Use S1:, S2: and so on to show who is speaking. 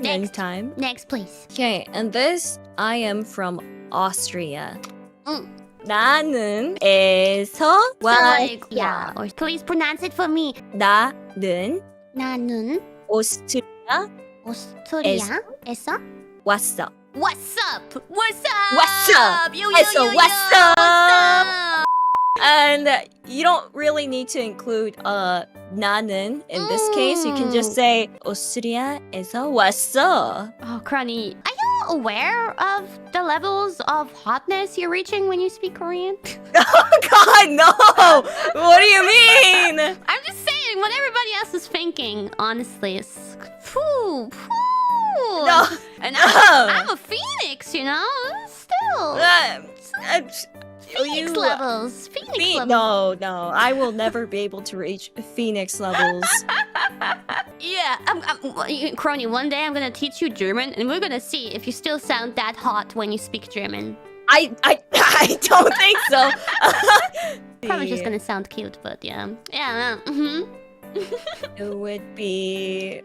S1: Time.
S2: Next, please.
S1: Okay, and this I am from Austria.
S2: Mm.
S1: 나는 에서
S2: Like,
S1: 왔어.
S2: yeah, or please pronounce it for me.
S1: 나는
S2: 나는
S1: 오스트리아
S2: 오스트리아에서
S1: 왔어.
S2: What's up? What's up?
S1: What's up?
S2: Yo,
S1: 에서
S2: yo.
S1: 왔어.
S2: What's up?
S1: And you don't really need to include 나는 in this case. You can just say 오스트리아에서 왔어.
S2: Oh, Kronii, are you aware of the levels of hotness you're reaching when you speak Korean?
S1: Oh God, no! What do you mean?
S2: I'm just saying what everybody else is thinking. Honestly, it's phew.
S1: No,
S2: And
S1: no.
S2: I'm a phoenix, you know. Still, Phoenix levels. Phoenix levels.
S1: No, I will never be able to reach Phoenix levels.
S2: Yeah, Kronii, one day I'm gonna teach you German, and we're gonna see if you still sound that hot when you speak German.
S1: I don't think so.
S2: Probably just gonna sound cute, but yeah.
S1: It would be